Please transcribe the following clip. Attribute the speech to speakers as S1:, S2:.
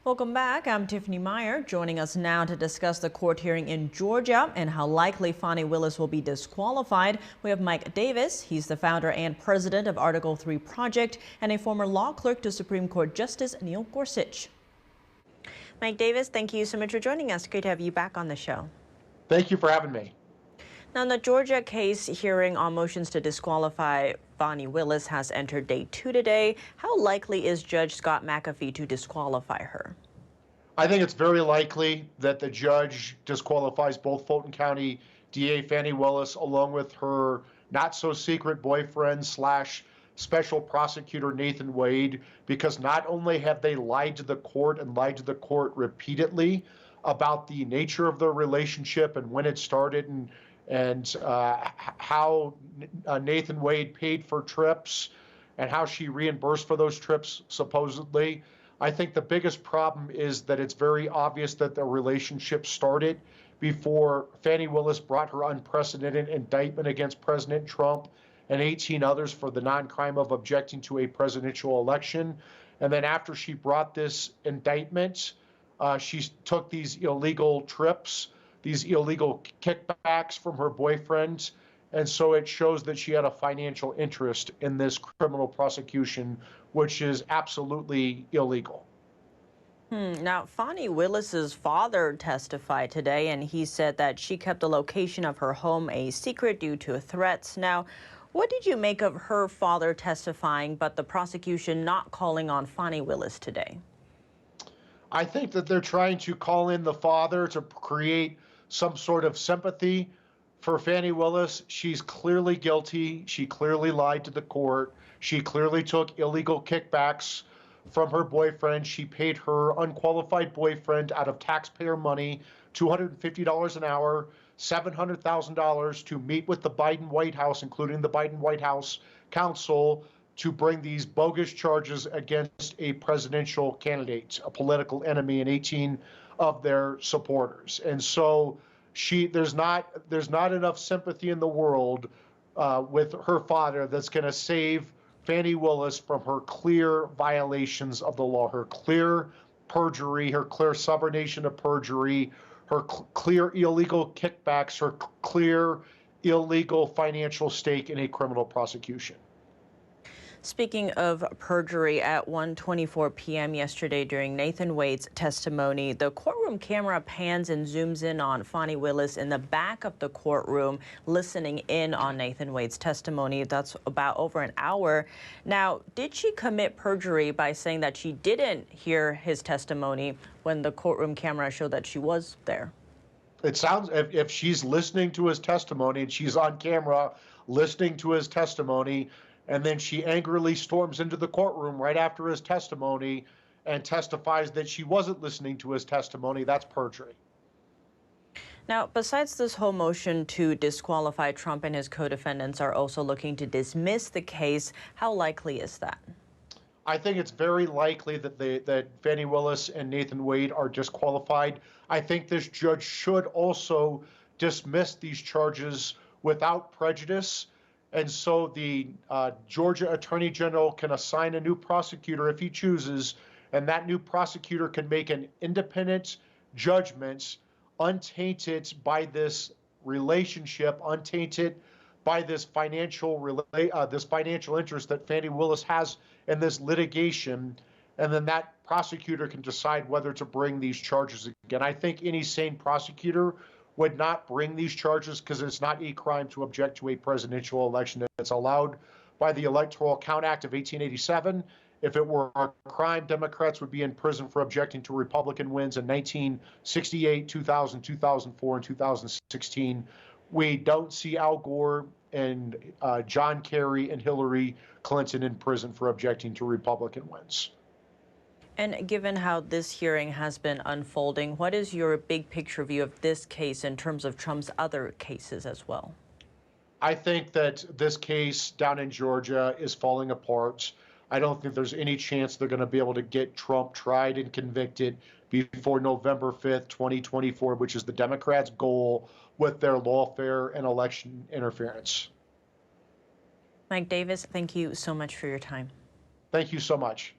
S1: Welcome back. I'm Tiffany Meier. Joining us now to discuss the court hearing in Georgia and how likely Fani Willis will be disqualified. We have Mike Davis. He's the founder and president of Article 3 Project and a former law clerk to Supreme Court Justice Neil Gorsuch. Mike Davis, thank you so much for joining us. Great to have you back on the show.
S2: Thank you for having me.
S1: Now, the Georgia case hearing on motions to disqualify Fani Willis has entered day 2 today. How likely is Judge Scott McAfee to disqualify her?
S2: I think it's very likely that the judge disqualifies both Fulton County DA Fani Willis along with her not-so-secret boyfriend / special prosecutor Nathan Wade, because not only have they lied to the court and lied to the court repeatedly about the nature of their relationship and when it started and how Nathan Wade paid for trips and how she reimbursed for those trips, supposedly. I think the biggest problem is that it's very obvious that the relationship started before Fani Willis brought her unprecedented indictment against President Trump and 18 others for the non-crime of objecting to a presidential election. And then after she brought this indictment, she took these illegal trips, these illegal kickbacks from her boyfriend. And so it shows that she had a financial interest in this criminal prosecution, which is absolutely illegal.
S1: Now, Fani Willis's father testified today, and he said that she kept the location of her home a secret due to threats. Now, what did you make of her father testifying, but the prosecution not calling on Fani Willis today?
S2: I think that they're trying to call in the father to create some sort of sympathy for Fani Willis. She's clearly guilty. She clearly lied to the court. She clearly took illegal kickbacks from her boyfriend. She paid her unqualified boyfriend out of taxpayer money $250 an hour, $700,000 to meet with the Biden White House, including the Biden White House counsel, to bring these bogus charges against a presidential candidate, a political enemy, and 18 of their supporters. And so there's not enough sympathy in the world with her father that's going to save Fani Willis from her clear violations of the law, her clear perjury, her clear subornation of perjury, her clear illegal kickbacks, her clear illegal financial stake in a criminal prosecution.
S1: Speaking of perjury, at 1:24 p.m. yesterday during Nathan Wade's testimony, the courtroom camera pans and zooms in on Fani Willis in the back of the courtroom listening in on Nathan Wade's testimony. That's about over an hour. Now, did she commit perjury by saying that she didn't hear his testimony when the courtroom camera showed that she was there?
S2: It sounds, if she's listening to his testimony and she's on camera listening to his testimony, and then she angrily storms into the courtroom right after his testimony and testifies that she wasn't listening to his testimony, that's perjury.
S1: Now, besides this whole motion to disqualify, Trump and his co-defendants are also looking to dismiss the case. How likely is that?
S2: I think it's very likely that Fani Willis and Nathan Wade are disqualified. I think this judge should also dismiss these charges without prejudice. And so the Georgia Attorney General can assign a new prosecutor if he chooses, and that new prosecutor can make an independent judgment untainted by this relationship, untainted by this financial interest that Fani Willis has in this litigation, and then that prosecutor can decide whether to bring these charges again. I think any sane prosecutor would not bring these charges because it's not a crime to object to a presidential election. It's allowed by the Electoral Count Act of 1887. If it were a crime, Democrats would be in prison for objecting to Republican wins in 1968, 2000, 2004, and 2016. We don't see Al Gore and John Kerry and Hillary Clinton in prison for objecting to Republican wins.
S1: And given how this hearing has been unfolding, what is your big picture view of this case in terms of Trump's other cases as well?
S2: I think that this case down in Georgia is falling apart. I don't think there's any chance they're going to be able to get Trump tried and convicted before November 5th, 2024, which is the Democrats' goal with their lawfare and election interference.
S1: Mike Davis, thank you so much for your time.
S2: Thank you so much.